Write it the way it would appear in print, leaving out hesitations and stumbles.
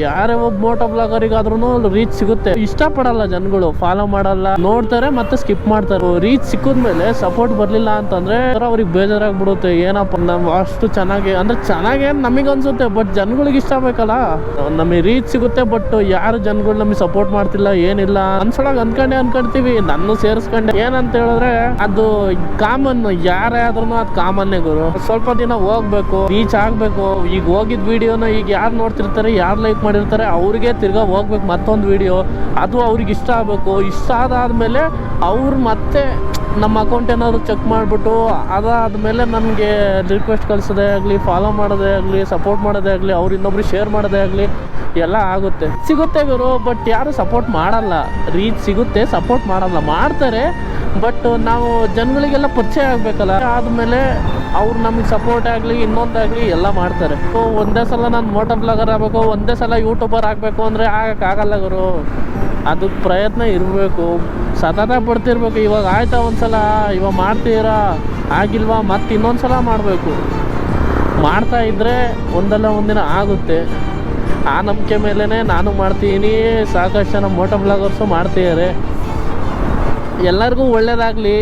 ಯಾರೇ ಒಬ್ಬ Moto ಬ್ಲಾಗರಿಗಾದ್ರೂ reach ಸಿಗುತ್ತೆ. ಇಷ್ಟಪಡಲ್ಲ ಜನಗಳು, ಫಾಲೋ ಮಾಡಲ್ಲ, ನೋಡ್ತಾರೆ ಮತ್ತೆ ಸ್ಕಿಪ್ ಮಾಡ್ತಾರೆ. ರೀಚ್ ಸಿಕ್ಕಿದ್ಮೇಲೆ ಸಪೋರ್ಟ್ ಬರ್ಲಿಲ್ಲ ಅಂತಂದ್ರೆ ಅವ್ರಿಗೆ ಬೇಜಾರಾಗ್ಬಿಡುತ್ತೆ. ಏನಪ್ಪ ನಾವು ಅಷ್ಟು ಚೆನ್ನಾಗಿ ಅಂದ್ರೆ ಚೆನ್ನಾಗಿ ನಮಗೆ ಅನ್ಸುತ್ತೆ, ಬಟ್ ಜನಗಳಿಗೆ ಇಷ್ಟ ಬೇಕಲ್ಲ. ನಮಗೆ ರೀಚ್ ಸಿಗುತ್ತೆ, ಬಟ್ ಯಾರು ಜನಗಳು ನಮಗೆ ಸಪೋರ್ಟ್ ಮಾಡ್ತಿಲ್ಲ ಏನಿಲ್ಲ ಅನ್ಸೊಳಗೆ ಅನ್ಕೊಂತೀವಿ. ನನ್ನ ಸೇರಿಸ್ಕೊಂಡೆ ಏನಂತ ಹೇಳಿದ್ರೆ ಅದು ಕಾಮನ್, ಯಾರೇ ಆದ್ರೂ ಅದು ಕಾಮನ್ನೇ ಗುರು. ಸ್ವಲ್ಪ ದಿನ ಹೋಗ್ಬೇಕು, ರೀಚ್ ಆಗ್ಬೇಕು. ಈಗ ಹೋಗಿದ್ ವಿಡಿಯೋನ ಈಗ ಯಾರು ನೋಡ್ತಿರ್ತಾರೆ, ಯಾರು ಲೈಕ್ ಮಾಡಿರ್ತಾರೆ ಅವ್ರಿಗೆ ತಿರ್ಗಾ ಹೋಗ್ಬೇಕು ಮತ್ತೊಂದು ವಿಡಿಯೋ. ಅದು ಅವ್ರಿಗೆ ಇಷ್ಟ ಆಗ್ಬೇಕು. ಇಷ್ಟ ಆದಾದ್ಮೇಲೆ ಅವ್ರು ಮತ್ತೆ ನಮ್ಮ ಅಕೌಂಟ್ ಏನಾದ್ರು ಚೆಕ್ ಮಾಡಿಬಿಟ್ಟು ಅದಾದಮೇಲೆ ನನಗೆ ರಿಕ್ವೆಸ್ಟ್ ಕಳಿಸೋದೇ ಆಗಲಿ, ಫಾಲೋ ಮಾಡೋದೇ ಆಗಲಿ, ಸಪೋರ್ಟ್ ಮಾಡೋದೇ ಆಗಲಿ, ಅವ್ರು ಇನ್ನೊಬ್ರು ಶೇರ್ ಮಾಡೋದೇ ಆಗಲಿ ಎಲ್ಲ ಆಗುತ್ತೆ. ಸಿಗುತ್ತೆ ಗುರು, ಬಟ್ ಯಾರು ಸಪೋರ್ಟ್ ಮಾಡಲ್ಲ. ರೀಚ್ ಸಿಗುತ್ತೆ, ಸಪೋರ್ಟ್ ಮಾಡಲ್ಲ. ಮಾಡ್ತಾರೆ, ಬಟ್ ನಾವು ಜನಗಳಿಗೆಲ್ಲ ಪರಿಚಯ ಆಗಬೇಕಲ್ಲ. ಆದಮೇಲೆ ಅವ್ರು ನಮಗೆ ಸಪೋರ್ಟ್ ಆಗಲಿ ಇನ್ನೊಂದಾಗಲಿ ಎಲ್ಲ ಮಾಡ್ತಾರೆ. ಒಂದೇ ಸಲ ನಾನು ಮೋಟೋ ಬ್ಲಾಗರ್ ಆಗಬೇಕು, ಒಂದೇ ಸಲ ಯೂಟ್ಯೂಬರ್ ಆಗಬೇಕು ಅಂದರೆ ಆಗೋಕ್ಕಾಗಲ್ಲ ಗುರು. ಅದಕ್ಕೆ ಪ್ರಯತ್ನ ಇರಬೇಕು, ಸತತ ಪಡ್ತಿರ್ಬೇಕು. ಇವಾಗ ಆಯ್ತಾ ಒಂದ್ಸಲ, ಇವಾಗ ಮಾಡ್ತೀರಾ, ಆಗಿಲ್ವಾ ಮತ್ತೆ ಇನ್ನೊಂದು ಸಲ ಮಾಡಬೇಕು. ಮಾಡ್ತಾ ಇದ್ದರೆ ಒಂದಲ್ಲ ಒಂದಿನ ಆಗುತ್ತೆ. ಆ ನಂಬಿಕೆ ಮೇಲೇ ನಾನು ಮಾಡ್ತೀನಿ, ಸಾಕಷ್ಟು ಜನ ಮೋಟೋ ಬ್ಲಾಗರ್ಸು ಮಾಡ್ತಿದ್ದಾರೆ. ಎಲ್ಲರಿಗೂ ಒಳ್ಳೆಯದಾಗಲಿ.